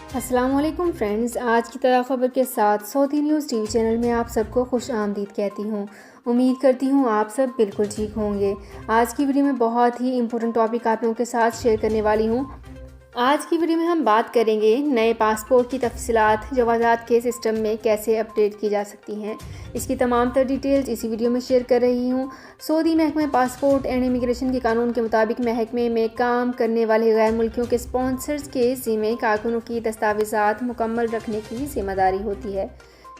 السلام علیکم فرینڈز، آج کی تازہ خبر کے ساتھ سعودی نیوز ٹی وی چینل میں آپ سب کو خوش آمدید کہتی ہوں۔ امید کرتی ہوں آپ سب بالکل ٹھیک ہوں گے۔ آج کی ویڈیو میں بہت ہی امپورٹنٹ ٹاپک آپ لوگوں کے ساتھ شیئر کرنے والی ہوں۔ آج کی ویڈیو میں ہم بات کریں گے نئے پاسپورٹ کی تفصیلات جوازات کے سسٹم میں کیسے اپڈیٹ کی جا سکتی ہیں۔ اس کی تمام تر ڈیٹیلز اسی ویڈیو میں شیئر کر رہی ہوں۔ سعودی محکمہ پاسپورٹ اینڈ امیگریشن کے قانون کے مطابق محکمے میں کام کرنے والے غیر ملکیوں کے اسپانسرز کے ذمے کارکنوں کی دستاویزات مکمل رکھنے کی ذمہ داری ہوتی ہے،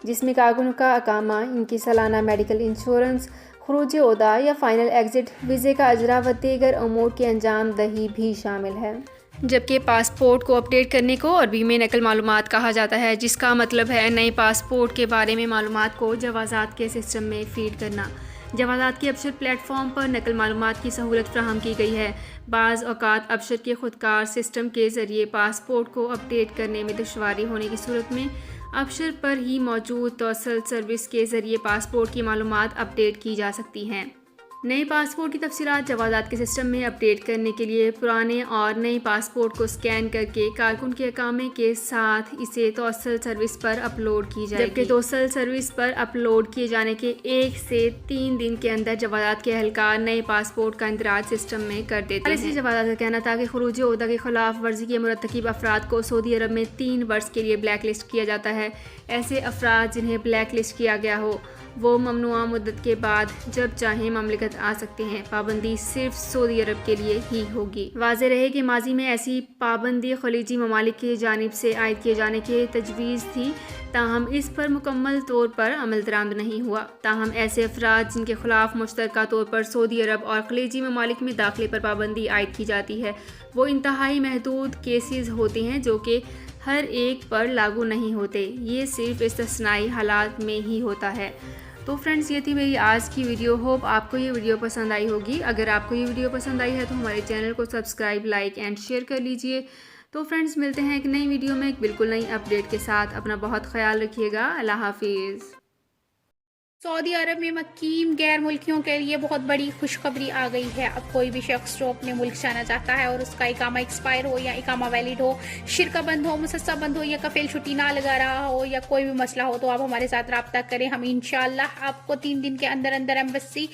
جس میں کارکنوں کا اقامہ، ان کی سالانہ میڈیکل انشورنس، خروج عہدہ یا فائنل ایگزٹ ویزے کا اجرا و دیگر امور کی انجام دہی بھی شامل ہے۔ جبکہ پاسپورٹ کو اپڈیٹ کرنے کو عربی میں نقل معلومات کہا جاتا ہے، جس کا مطلب ہے نئے پاسپورٹ کے بارے میں معلومات کو جوازات کے سسٹم میں فیڈ کرنا۔ جوازات کے ابشر پلیٹ فارم پر نقل معلومات کی سہولت فراہم کی گئی ہے۔ بعض اوقات ابشر کے خودکار سسٹم کے ذریعے پاسپورٹ کو اپڈیٹ کرنے میں دشواری ہونے کی صورت میں ابشر پر ہی موجود توصل سروس کے ذریعے پاسپورٹ کی معلومات اپڈیٹ کی جا سکتی ہیں۔ نئے پاسپورٹ کی تفصیلات جوازات کے سسٹم میں اپڈیٹ کرنے کے لیے پرانے اور نئے پاسپورٹ کو اسکین کر کے کارکن کے اقامے کے ساتھ اسے توصل سروس پر اپلوڈ کی جائے گی، جبکہ توصل سروس پر اپلوڈ کیے جانے کے 1 سے 3 دن کے اندر جوازات کے اہلکار نئے پاسپورٹ کا اندراج سسٹم میں کر دیتے ہیں۔ جوازات کا کہنا تھا کہ خروج عہدہ کی خلاف ورزی کے مرتکب افراد کو سعودی عرب میں 3 برس کے لیے بلیک لسٹ کیا جاتا ہے۔ ایسے افراد جنہیں بلیک لسٹ کیا گیا ہو وہ ممنوعہ مدت کے بعد جب چاہیں مملکت آ سکتے ہیں۔ پابندی صرف سعودی عرب کے لیے ہی ہوگی۔ واضح رہے کہ ماضی میں ایسی پابندی خلیجی ممالک کی جانب سے عائد کیے جانے کی تجویز تھی، تاہم اس پر مکمل طور پر عمل درآمد نہیں ہوا۔ تاہم ایسے افراد جن کے خلاف مشترکہ طور پر سعودی عرب اور خلیجی ممالک میں داخلے پر پابندی عائد کی جاتی ہے، وہ انتہائی محدود کیسز ہوتے ہیں جو کہ ہر ایک پر لاگو نہیں ہوتے۔ یہ صرف استثنائی حالات میں ہی ہوتا ہے۔ تو فرینڈز، یہ تھی میری آج کی ویڈیو۔ ہوپ آپ کو یہ ویڈیو پسند آئی ہوگی۔ اگر آپ کو یہ ویڈیو پسند آئی ہے تو ہمارے چینل کو سبسکرائب، لائک اینڈ شیئر کر لیجئے۔ تو فرینڈز، ملتے ہیں ایک نئی ویڈیو میں ایک بالکل نئی اپڈیٹ کے ساتھ۔ اپنا بہت خیال رکھیے گا۔ اللہ حافظ۔ سعودی عرب میں مقیم غیر ملکیوں کے لیے بہت بڑی خوشخبری آ گئی ہے۔ اب کوئی بھی شخص جو اپنے ملک جانا چاہتا ہے اور اس کا اقامہ ایکسپائر ہو یا اقامہ ویلڈ ہو، شرکہ بند ہو، مسسہ بند ہو یا کفیل چھٹی نہ لگا رہا ہو یا کوئی بھی مسئلہ ہو، تو آپ ہمارے ساتھ رابطہ کریں۔ ہم انشاءاللہ آپ کو 3 دن کے اندر ایمبیسی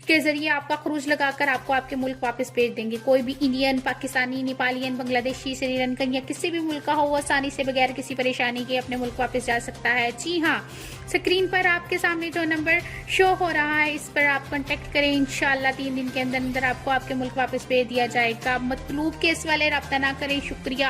کے ذریعے آپ کا خروج لگا کر آپ کو آپ کے ملک واپس بھیج دیں گے۔ کوئی بھی انڈین، پاکستانی، نیپالین، بنگلہ دیشی، سری لنکن یا کسی بھی ملک کا ہو، وہ آسانی سے بغیر کسی پریشانی کے اپنے ملک واپس جا سکتا ہے۔ جی ہاں، اسکرین پر آپ کے سامنے جو نمبر شو ہو رہا ہے، اس پر آپ کانٹیکٹ کریں۔ انشاءاللہ 3 دن کے اندر آپ کو آپ کے ملک واپس بھیج دیا جائے گا۔ مطلوب کیس والے رابطہ نہ کریں۔ شکریہ۔